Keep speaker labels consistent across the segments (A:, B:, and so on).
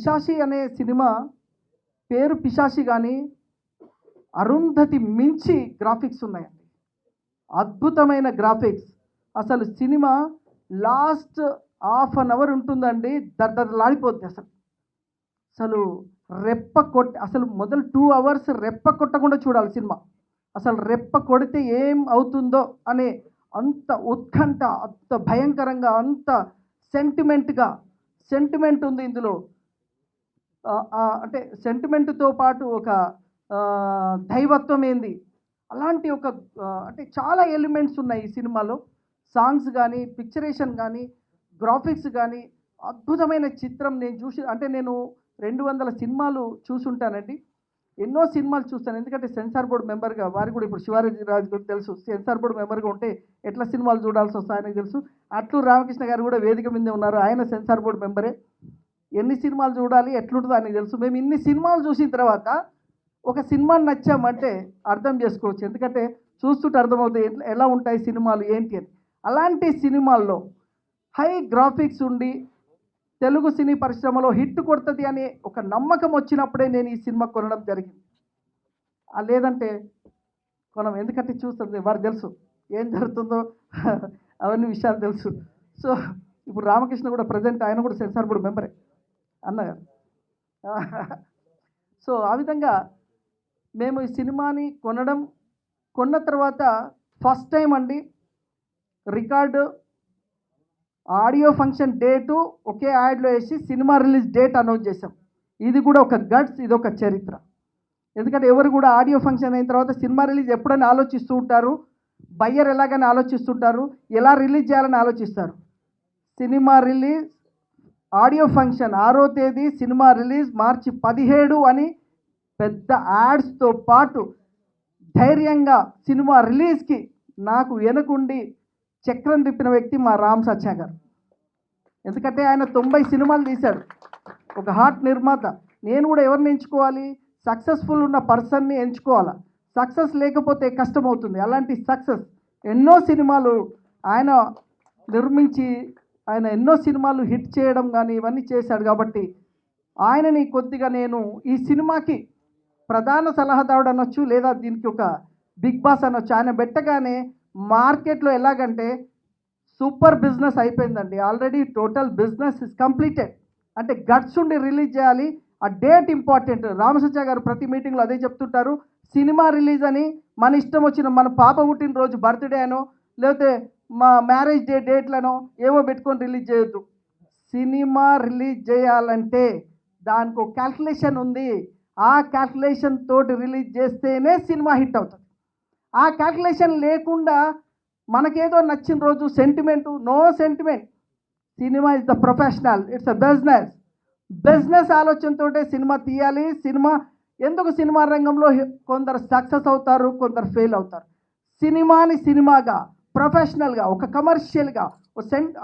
A: పిశాచి అనే సినిమా పేరు పిశాచి కానీ అరుంధతి మించి గ్రాఫిక్స్ ఉన్నాయండి. అద్భుతమైన గ్రాఫిక్స్. అసలు cinema last half an hour ఉంటుందండి, దద్దలాడిపోద్ది. అసలు రెప్ప కొట్టి అసలు మొదలు 2 అవర్స్ రెప్ప కొట్టకుండా చూడాలి సినిమా. అసలు రెప్ప కొడితే ఏం అవుతుందో అనే అంత ఉత్కంఠ, అంత భయంకరంగా, అంత సెంటిమెంట్ ఉంది ఇందులో. అంటే సెంటిమెంట్తో పాటు ఒక దైవత్వం ఏంది, అలాంటి ఒక అంటే చాలా ఎలిమెంట్స్ ఉన్నాయి ఈ సినిమాలో. సాంగ్స్ కానీ, పిక్చరేషన్ కానీ, గ్రాఫిక్స్ కానీ అద్భుతమైన చిత్రం. నేను నేను 200 సినిమాలు చూసుంటానండి. ఎన్నో సినిమాలు చూస్తాను, ఎందుకంటే సెన్సార్ బోర్డు మెంబర్గా. వారికి కూడా ఇప్పుడు శివాజీ రాజు కూడా తెలుసు, సెన్సార్ బోర్డు మెంబర్గా ఉంటే ఎట్లా సినిమాలు చూడాల్సి వస్తాయో ఆయనకు తెలుసు. అట్లూరు రామకృష్ణ గారు కూడా వేదిక మీదే ఉన్నారు, ఆయన సెన్సార్ బోర్డు మెంబరే. ఎన్ని సినిమాలు చూడాలి, ఎట్లుంటుందో ఆయనకు తెలుసు. మేము ఇన్ని సినిమాలు చూసిన తర్వాత ఒక సినిమాని నచ్చామంటే అర్థం చేసుకోవచ్చు, ఎందుకంటే చూస్తుంటే అర్థమవుతాయి ఎలా ఉంటాయి సినిమాలు ఏంటి అని. అలాంటి సినిమాల్లో హై గ్రాఫిక్స్ ఉండి తెలుగు సినీ పరిశ్రమలో హిట్ కొడుతుంది అనే ఒక నమ్మకం వచ్చినప్పుడే నేను ఈ సినిమా కొనడం జరిగింది. లేదంటే ఎందుకంటే చూస్తుంది వారు తెలుసు ఏం జరుగుతుందో అవన్నీ విషయాలు తెలుసు. సో ఇప్పుడు రామకృష్ణ కూడా ప్రజెంట్ ఆయన కూడా సెన్సార్ బోర్డు మెంబరే అన్నగారు. సో ఆ విధంగా మేము ఈ సినిమాని కొన్న తర్వాత ఫస్ట్ టైం అండి రికార్డు ఆడియో ఫంక్షన్ డేటు ఒకే యాడ్లో వేసి సినిమా రిలీజ్ డేట్ అనౌన్స్ చేసాం. ఇది కూడా ఒక గట్స్, ఇది ఒక చరిత్ర. ఎందుకంటే ఎవరు కూడా ఆడియో ఫంక్షన్ అయిన తర్వాత సినిమా రిలీజ్ ఎప్పుడైనా ఆలోచిస్తూ ఉంటారు, బయ్యర్ ఎలాగని ఆలోచిస్తుంటారు, ఎలా రిలీజ్ చేయాలని ఆలోచిస్తారు. సినిమా రిలీజ్ ఆడియో ఫంక్షన్ 6వ తేదీ, సినిమా రిలీజ్ మార్చి 17 అని పెద్ద యాడ్స్తో పాటు ధైర్యంగా సినిమా రిలీజ్కి నాకు వెనుకుండి చక్రం తిప్పిన వ్యక్తి మా రామ్ సత్య గారు. ఎందుకంటే ఆయన 90 సినిమాలు తీశాడు, ఒక హాట్ నిర్మాత. నేను కూడా ఎవరిని ఎంచుకోవాలి, సక్సెస్ఫుల్ ఉన్న పర్సన్ని ఎంచుకోవాలా, సక్సెస్ లేకపోతే కష్టమవుతుంది. అలాంటి సక్సెస్ ఎన్నో సినిమాలు ఆయన నిర్మించి ఆయన ఎన్నో సినిమాలు హిట్ చేయడం కానీ ఇవన్నీ చేశాడు. కాబట్టి ఆయనని కొద్దిగా నేను ఈ సినిమాకి ప్రధాన సలహాదారుడు అనొచ్చు, లేదా దీనికి ఒక బిగ్ బాస్ అనొచ్చు. ఆయన పెట్టగానే మార్కెట్లో ఎలాగంటే సూపర్ బిజినెస్ అయిపోయిందండి. Already total business is completed. అంటే గట్స్ ఉండి రిలీజ్ చేయాలి, ఆ డేట్ ఇంపార్టెంట్. రామసత్య గారు ప్రతి మీటింగ్లో అదే చెప్తుంటారు. సినిమా రిలీజ్ అని మన ఇష్టం వచ్చిన మన పాప పుట్టినరోజు బర్త్డే అనో లేకపోతే మా మ్యారేజ్ డేట్లను ఏవో పెట్టుకొని రిలీజ్ చేయొద్దు. సినిమా రిలీజ్ చేయాలంటే దానికి ఒక క్యాల్కులేషన్ ఉంది. ఆ క్యాల్కులేషన్ తోటి రిలీజ్ చేస్తేనే సినిమా హిట్ అవుతుంది. ఆ క్యాల్కులేషన్ లేకుండా మనకేదో నచ్చిన రోజు no sentiment. Cinema is the professional, it's a business ఆలోచనతో సినిమా తీయాలి. ఎందుకు సినిమా రంగంలో కొందరు సక్సెస్ అవుతారు, కొందరు ఫెయిల్ అవుతారు. సినిమాని సినిమాగా, ప్రొఫెషనల్గా, ఒక కమర్షియల్గా,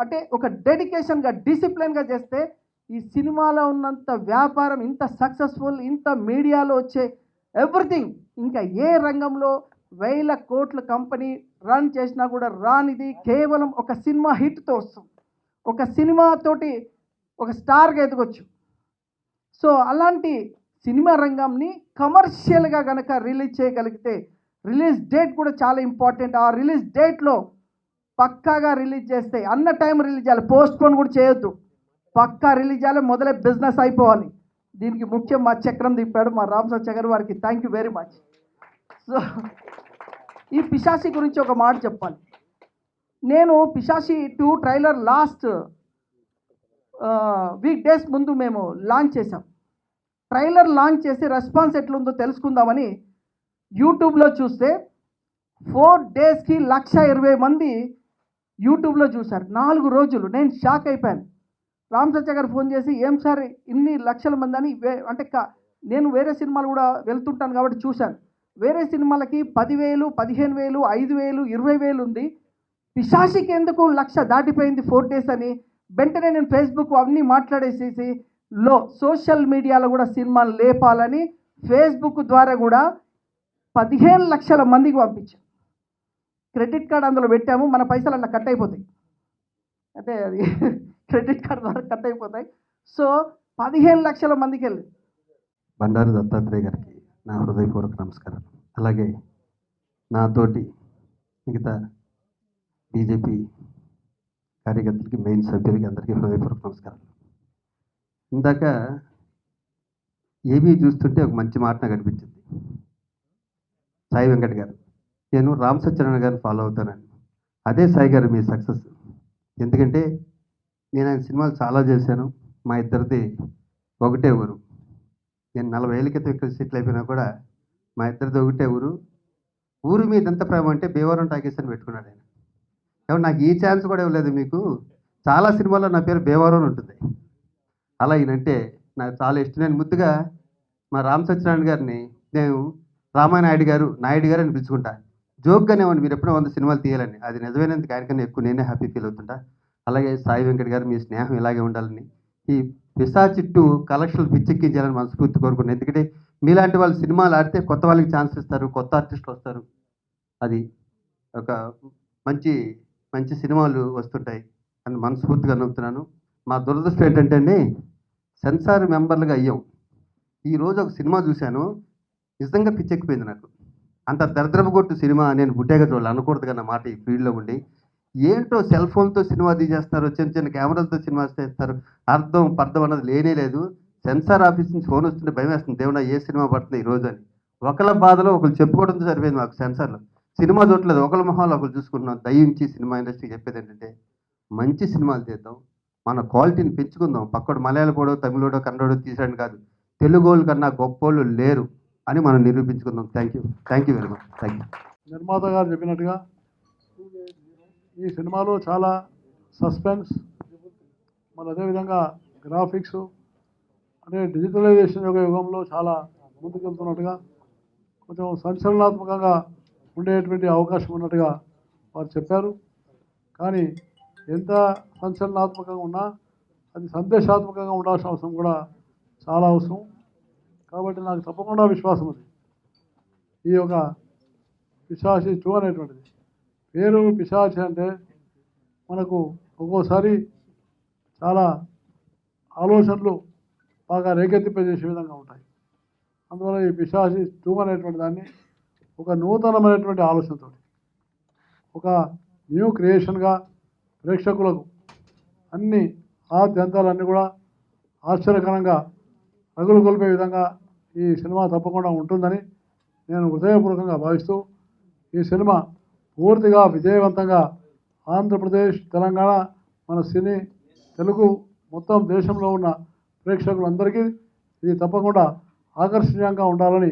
A: అంటే ఒక డెడికేషన్గా, డిసిప్లిన్గా చేస్తే ఈ సినిమాలో ఉన్నంత వ్యాపారం, ఇంత సక్సెస్ఫుల్, ఇంత మీడియాలో వచ్చే ఎవ్రీథింగ్ ఇంకా ఏ రంగంలో 1000 కోట్ల కంపెనీ రన్ చేసినా కూడా రానిది కేవలం ఒక సినిమా హిట్తో వస్తుంది. ఒక సినిమాతోటి ఒక స్టార్గా ఎదగొచ్చు. సో అలాంటి సినిమా రంగంని కమర్షియల్గా కనుక రిలీజ్ చేయగలిగితే, రిలీజ్ డేట్ కూడా చాలా ఇంపార్టెంట్. ఆ రిలీజ్ డేట్లో పక్కాగా రిలీజ్ చేస్తే అన్న టైం రిలీజ్ చేయాలి, పోస్ట్పోన్ కూడా చేయొద్దు. పక్కా రిలీజ్ చేయాలి, మొదలై బిజినెస్ అయిపోవాలి. దీనికి ముఖ్యం మా చక్రం తిప్పాడు మా రామ్ సత్య గారు, వారికి thank you very much. So ఈ పిశాచి గురించి ఒక మాట చెప్పాలి. నేను పిశాచి 2 ట్రైలర్ లాస్ట్ వీక్ డేస్ ముందు మేము లాంచ్ చేసాం. ట్రైలర్ లాంచ్ చేసి రెస్పాన్స్ ఎట్లుందో తెలుసుకుందామని యూట్యూబ్లో చూస్తే 4 డేస్కి 120,000 మంది యూట్యూబ్లో చూశారు. 4 రోజులు. నేను షాక్ అయిపోయాను. రామ్ సత్య గారు ఫోన్ చేసి, ఏం సార్ ఇన్ని లక్షల మంది అని. అంటే నేను వేరే సినిమాలు కూడా వెళ్తుంటాను కాబట్టి చూశాను. వేరే సినిమాలకి 10,000, 15,000, 5,000, 20,000 ఉంది. పిశాచికి ఎందుకు 1,00,000 దాటిపోయింది 4 డేస్ అని. వెంటనే నేను ఫేస్బుక్ అవన్నీ మాట్లాడేసేసి సోషల్ మీడియాలో కూడా సినిమాలు లేపాలని ఫేస్బుక్ ద్వారా కూడా 15 లక్షల మందికి పంపించాం. క్రెడిట్ కార్డ్ అందులో పెట్టాము, మన పైసలు అలా కట్ అయిపోతాయి. అంటే అది క్రెడిట్ కార్డ్ ద్వారా కట్ అయిపోతాయి. సో 15 లక్షల మందికి వెళ్ళి.
B: బండారు దత్తాత్రేయ గారికి నా హృదయపూర్వక నమస్కారం. అలాగే నాతోటి మిగతా బీజేపీ కార్యకర్తలకి, మెయిన్ సభ్యులకి అందరికీ హృదయపూర్వక నమస్కారం. ఇందాక ఏమీ చూస్తుంటే ఒక మంచి మాట నాకు అనిపించింది. సాయి వెంకట్ గారు, నేను రామ్ సత్యనారాయణ గారిని ఫాలో అవుతానని. అదే సాయి గారు మీ సక్సెస్. ఎందుకంటే నేను ఆయన సినిమాలు చాలా చేశాను. మా ఇద్దరిది ఒకటే ఊరు. నేను 40 ఏళ్ళ క్రితం ఇక్కడ సెటిల్ అయిపోయినా కూడా మా ఇద్దరిది ఒకటే ఊరు. ఊరు మీద ఎంత ప్రేమ అంటే భీమవరం టాకీస్ అని పెట్టుకున్నాడు ఆయన. కాబట్టి నాకు ఈ ఛాన్స్ కూడా ఇవ్వలేదు మీకు. చాలా సినిమాల్లో నా పేరు భీమవరం ఉంటుంది. అలా ఈయనంటే నాకు చాలా ఇష్టం. నేను ముద్దుగా మా రామ్ సత్యనారాయణ గారిని నేను రామానాయుడు గారు, నాయుడు గారు అని పిలుచుకుంటా. జోక్గానే ఉంది, మీరు ఎప్పుడో 100 సినిమాలు తీయాలని. అది నిజమైనందుకు ఆయనకన్నా ఎక్కువ నేనే హ్యాపీ ఫీల్ అవుతుంటా. అలాగే సాయి వెంకట్ గారు, మీ స్నేహం ఇలాగే ఉండాలని, ఈ పిశాచి 2 కలెక్షన్లు పిచ్చెక్కించాలని మనస్ఫూర్తి కోరుకున్నాను. ఎందుకంటే మీలాంటి వాళ్ళు సినిమాలు ఆడితే కొత్త వాళ్ళకి ఛాన్స్ ఇస్తారు, కొత్త ఆర్టిస్టులు వస్తారు. అది ఒక మంచి మంచి సినిమాలు వస్తుంటాయి అని మనస్ఫూర్తిగా నమ్ముతున్నాను. మా దురదృష్టం ఏంటంటే అండి, సెన్సార్ మెంబర్లుగా అయ్యాం. ఈరోజు ఒక సినిమా చూశాను, నిజంగా పిచ్చెక్కిపోయింది నాకు. అంత దరిద్రపు కొట్టు సినిమా నేను బుట్టేగా చూడాలి అనకూడదు కన్నా మాట ఈ ఫీల్డ్లో ఉండి. ఏంటో సెల్ ఫోన్తో సినిమా తీసేస్తారు, చిన్న చిన్న కెమెరాలతో సినిమా చేస్తారు. అర్థం పర్థం అన్నది లేనే లేదు. సెన్సార్ ఆఫీస్ నుంచి ఫోన్ వస్తుంటే భయం వేస్తుంది, దేవుడా ఏ సినిమా పడుతుంది ఈరోజు అని. ఒకళ్ళ బాధలో ఒకరు చెప్పుకోవడంతో సరిపోయింది మాకు. సెన్సార్లో సినిమా చూడలేదు, ఒకళ్ళ మొహాలు ఒకరు చూసుకుంటున్నాం. దయించి సినిమా ఇండస్ట్రీకి చెప్పేది ఏంటంటే, మంచి సినిమాలు తీద్దాం, మన క్వాలిటీని పెంచుకుందాం. పక్కడు మలయాళపోడో, తమిళోడో, కన్నడో తీసాడని కాదు, తెలుగోళ్ళ కన్నా గొప్పోళ్ళు లేరు అని మనం నిరూపించుకుందాం. Thank you very much. Thank you.
C: నిర్మాత గారు చెప్పినట్టుగా ఈ సినిమాలో చాలా సస్పెన్స్, మరి అదేవిధంగా గ్రాఫిక్స్ అంటే డిజిటలైజేషన్ యుగంలో చాలా ముందుకెళ్తున్నట్టుగా, కొంచెం సంచలనాత్మకంగా ఉండేటువంటి అవకాశం ఉన్నట్టుగా వారు చెప్పారు. కానీ ఎంత సంచలనాత్మకంగా ఉన్నా అది సందేశాత్మకంగా ఉండాల్సిన అవసరం కూడా చాలా అవసరం. కాబట్టి నాకు తప్పకుండా విశ్వాసం ఉంది ఈ యొక్క పిశాచి 2 అనేటువంటిది. పేరు పిశాచి అంటే మనకు ఒక్కోసారి చాలా ఆలోచనలు బాగా రేకెత్తింపజేసే విధంగా ఉంటాయి. అందువల్ల ఈ పిశాచి 2 అనేటువంటి దాన్ని ఒక నూతనమైనటువంటి ఆలోచనతో, ఒక న్యూ క్రియేషన్గా ప్రేక్షకులకు అన్ని ఆద్యంతాలన్నీ కూడా ఆశ్చర్యకరంగా రగులు కొలిపే విధంగా ఈ సినిమా తప్పకుండా ఉంటుందని నేను హృదయపూర్వకంగా భావిస్తూ, ఈ సినిమా పూర్తిగా విజయవంతంగా ఆంధ్రప్రదేశ్, తెలంగాణ, మన సినీ తెలుగు మొత్తం దేశంలో ఉన్న ప్రేక్షకులందరికీ ఇది తప్పకుండా ఆకర్షణీయంగా ఉండాలని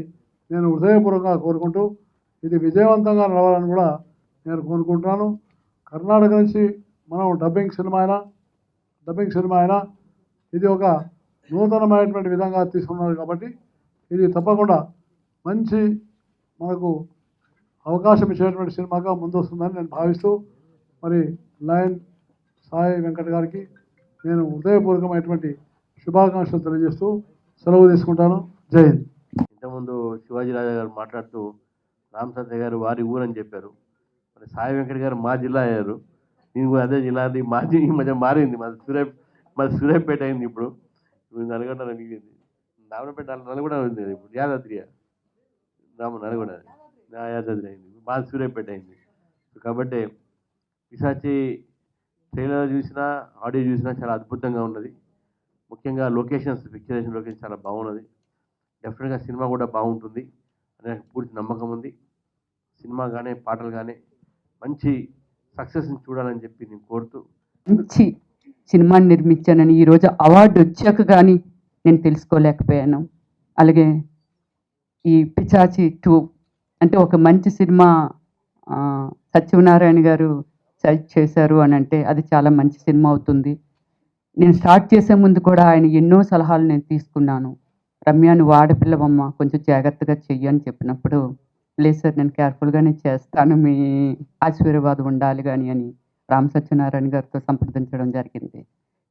C: నేను హృదయపూర్వకంగా కోరుకుంటూ, ఇది విజయవంతంగా నడవాలని కూడా నేను కోరుకుంటున్నాను. కర్ణాటక నుంచి మనం డబ్బింగ్ సినిమా అయినా ఇది ఒక నూతనమైనటువంటి విధంగా తీసుకున్నారు కాబట్టి ఇది తప్పకుండా మంచి మనకు అవకాశం ఇచ్చేటువంటి సినిమాగా ముందొస్తుందని నేను భావిస్తూ, మరి లయన్ సాయి వెంకట్ గారికి నేను హృదయపూర్వకమైనటువంటి శుభాకాంక్షలు తెలియజేస్తూ సెలవు తీసుకుంటాను. జై హింద్.
D: ఇంతకుముందు శివాజీ రాజా గారు మాట్లాడుతూ రామ్ సత్య గారు వారి ఊరని చెప్పారు. మరి సాయి వెంకట్ గారు మా జిల్లా అయ్యారు. నేను కూడా అదే జిల్లా, మాది ఈ మధ్య మారింది, మాది సూర్యాపేట అయింది. ఇప్పుడు నల్గొండ మిగిలింది. రామపేట నల్గొండ ఉంది ఇప్పుడు, యాదాద్రి నల్గొండ యాదాద్రి అయింది, మాది సూర్యాపేట అయింది. కాబట్టి పిశాచి ట్రైలర్ చూసినా, ఆడియో చూసినా చాలా అద్భుతంగా ఉన్నది. ముఖ్యంగా లొకేషన్స్, పిక్చరేషన్ లొకేషన్ చాలా బాగున్నది. డెఫినెట్గా సినిమా కూడా బాగుంటుంది అని నాకు పూర్తి నమ్మకం ఉంది. సినిమా కానీ పాటలు కానీ మంచి సక్సెస్ని చూడాలని చెప్పి నేను కోరుతూ,
E: మంచి సినిమాని నిర్మించానని ఈరోజు అవార్డు వచ్చాక కానీ నేను తెలుసుకోలేకపోయాను. అలాగే ఈ పిశాచి 2 అంటే ఒక మంచి సినిమా సత్యనారాయణ గారు సజెస్ట్ చేశారు అని అంటే అది చాలా మంచి సినిమా అవుతుంది. నేను స్టార్ట్ చేసే ముందు కూడా ఆయన ఎన్నో సలహాలు నేను తీసుకున్నాను. రమ్య, నువ్వు ఆడపిల్లవమ్మ, కొంచెం జాగ్రత్తగా చెయ్యి అని చెప్పినప్పుడు, లేదు సార్ నేను కేర్ఫుల్గానే చేస్తాను, మీ ఆశీర్వాదం ఉండాలి కానీ అని రామ్ సత్యనారాయణ గారితో సంప్రదించడం జరిగింది.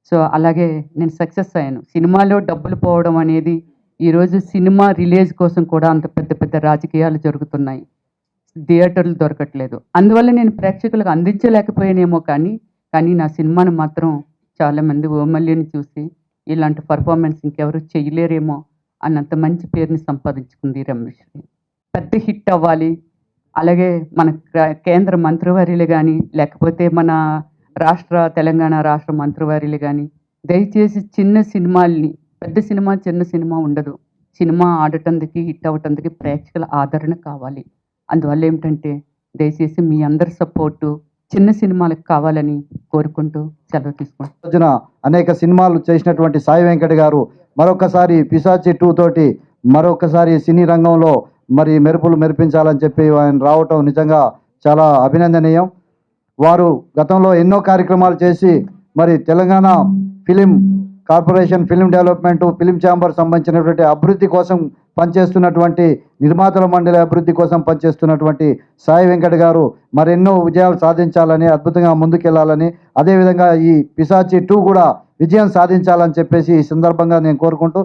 E: సో అలాగే నేను సక్సెస్ అయ్యాను. సినిమాలో డబ్బులు పోవడం అనేది, ఈరోజు సినిమా రిలీజ్ కోసం కూడా అంత పెద్ద పెద్ద రాజకీయాలు జరుగుతున్నాయి, థియేటర్లు దొరకట్లేదు. అందువల్ల నేను ప్రేక్షకులకు అందించలేకపోయానేమో కానీ నా సినిమాను మాత్రం చాలామంది ఓమల్యని చూసి ఇలాంటి పర్ఫార్మెన్స్ ఇంకెవరు చేయలేరేమో అన్నంత మంచి పేరుని సంపాదించుకుంది రమ్యశ్రీ. పెద్ద హిట్ అవ్వాలి. అలాగే మన కేంద్ర మంత్రివర్యులు కానీ, లేకపోతే మన తెలంగాణ రాష్ట్ర మంత్రివర్యులు కానీ దయచేసి చిన్న సినిమాల్ని, పెద్ద సినిమా చిన్న సినిమా ఉండదు, సినిమా ఆడటానికి హిట్ అవ్వటానికి ప్రేక్షకుల ఆదరణ కావాలి. అందువల్ల ఏమిటంటే దయచేసి మీ అందరి సపోర్టు చిన్న సినిమాలకు కావాలని కోరుకుంటూ సెలవు తీసుకుంటాం.
F: రోజున అనేక సినిమాలు చేసినటువంటి సాయి వెంకట్ గారు మరొకసారి పిశాచి 2 తోటి మరొకసారి సినీ రంగంలో మరి మెరుపులు మెరిపించాలని చెప్పి ఆయన రావటం నిజంగా చాలా అభినందనీయం. వారు గతంలో ఎన్నో కార్యక్రమాలు చేసి మరి Telangana film corporation, film development, film chamber సంబంధించినటువంటి అభివృద్ధి కోసం పనిచేస్తున్నటువంటి, నిర్మాతల మండలి అభివృద్ధి కోసం పనిచేస్తున్నటువంటి సాయి వెంకట్ గారు మరెన్నో విజయాలు సాధించాలని, అద్భుతంగా ముందుకెళ్లాలని, అదేవిధంగా ఈ పిశాచి 2 కూడా విజయం సాధించాలని చెప్పేసి ఈ సందర్భంగా నేను కోరుకుంటూ